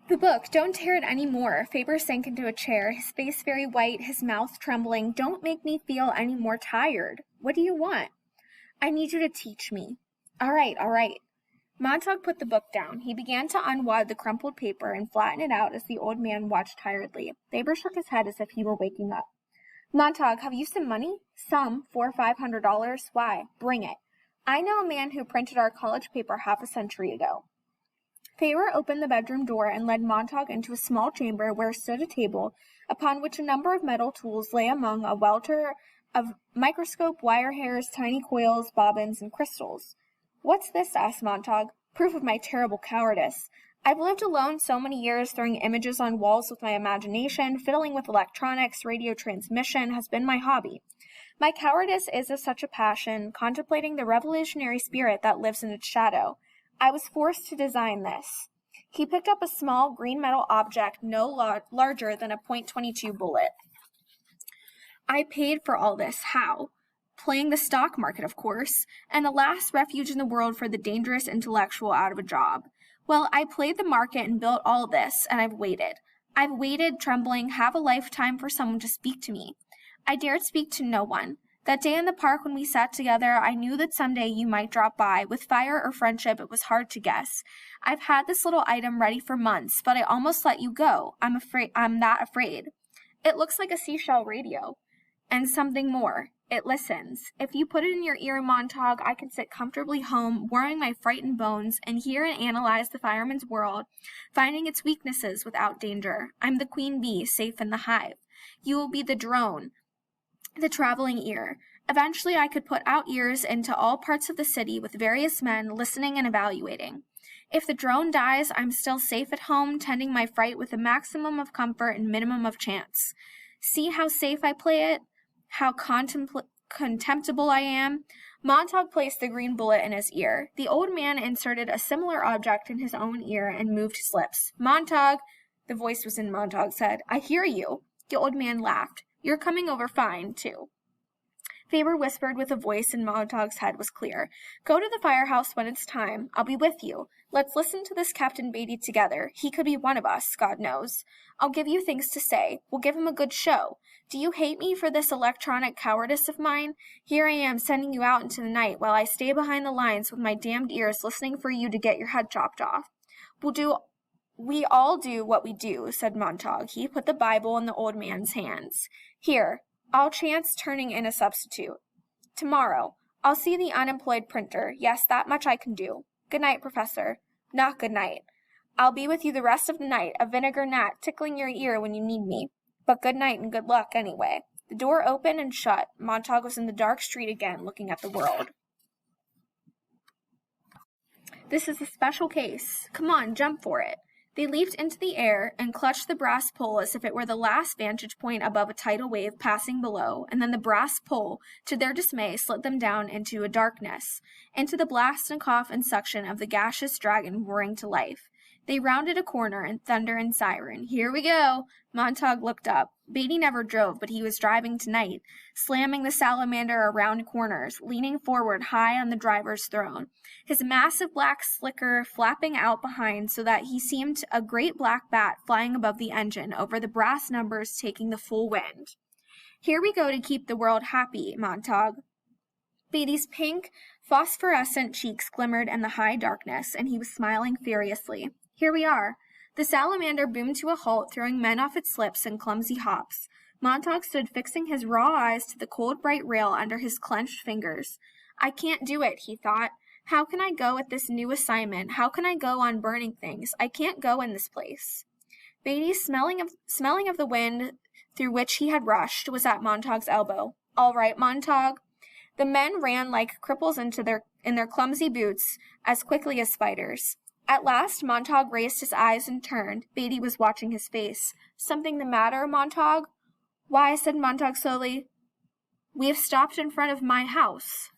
The book, don't tear it any more. Faber sank into a chair, his face very white, his mouth trembling. Don't make me feel any more tired. What do you want? I need you to teach me. All right. Montague put the book down. He began to unwad the crumpled paper and flatten it out as the old man watched tiredly. Faber shook his head as if he were waking up. Montague, have you some money? Some, $400 or $500. Why? Bring it. I know a man who printed our college paper half a century ago. Faber opened the bedroom door and led Montague into a small chamber where stood a table, upon which a number of metal tools lay among a welter of microscope, wire hairs, tiny coils, bobbins, and crystals. What's this? Asked Montague. Proof of my terrible cowardice. I've lived alone so many years, throwing images on walls with my imagination, fiddling with electronics, radio transmission has been my hobby. My cowardice is of such a passion, contemplating the revolutionary spirit that lives in its shadow. I was forced to design this. He picked up a small green metal object no larger than a .22 bullet. I paid for all this. How? Playing the stock market, of course, and the last refuge in the world for the dangerous intellectual out of a job. Well, I played the market and built all this, and I've waited. I've waited, trembling, half a lifetime for someone to speak to me. I dared speak to no one. That day in the park when we sat together, I knew that someday you might drop by. With fire or friendship, it was hard to guess. I've had this little item ready for months, but I almost let you go. I'm that afraid. It looks like a seashell radio. And something more. It listens. If you put it in your ear, Montague, I can sit comfortably home, warming my frightened bones, and hear and analyze the fireman's world, finding its weaknesses without danger. I'm the queen bee, safe in the hive. You will be the drone, the traveling ear. Eventually I could put out ears into all parts of the city with various men listening and evaluating. If the drone dies, I'm still safe at home, tending my fright with a maximum of comfort and minimum of chance. See how safe I play it? How contemptible I am? Montague placed the green bullet in his ear. The old man inserted a similar object in his own ear and moved his lips. Montague, the voice was in Montague's head. I hear you. The old man laughed. You're coming over fine, too. Faber whispered with a voice in Montague's head was clear. Go to the firehouse when it's time. I'll be with you. Let's listen to this Captain Beatty together. He could be one of us, God knows. I'll give you things to say. We'll give him a good show. Do you hate me for this electronic cowardice of mine? Here I am sending you out into the night while I stay behind the lines with my damned ears listening for you to get your head chopped off. We all do what we do, said Montague. He put the Bible in the old man's hands. Here, I'll chance turning in a substitute. Tomorrow, I'll see the unemployed printer. Yes, that much I can do. Good night, Professor. Not good night. I'll be with you the rest of the night, a vinegar gnat tickling your ear when you need me. But good night and good luck anyway. The door opened and shut. Montague was in the dark street again, looking at the world. This is a special case. Come on, jump for it. They leaped into the air and clutched the brass pole as if it were the last vantage point above a tidal wave passing below, and then the brass pole, to their dismay, slid them down into a darkness, into the blast and cough and suction of the gaseous dragon roaring to life. They rounded a corner, and thunder and siren. Here we go! Montague looked up. Beatty never drove, but he was driving tonight, slamming the salamander around corners, leaning forward high on the driver's throne, his massive black slicker flapping out behind so that he seemed a great black bat flying above the engine, over the brass numbers taking the full wind. Here we go to keep the world happy, Montague. Beatty's pink, phosphorescent cheeks glimmered in the high darkness, and he was smiling furiously. Here we are. The salamander boomed to a halt, throwing men off its slips in clumsy hops. Montague stood fixing his raw eyes to the cold bright rail under his clenched fingers. I can't do it, he thought. How can I go at this new assignment? How can I go on burning things? I can't go in this place. Beatty, smelling of the wind through which he had rushed, was at Montague's elbow. All right, Montague. The men ran like cripples in their clumsy boots as quickly as spiders. At last, Montague raised his eyes and turned. Beatty was watching his face. Something the matter, Montague? Why, said Montague slowly, we have stopped in front of my house.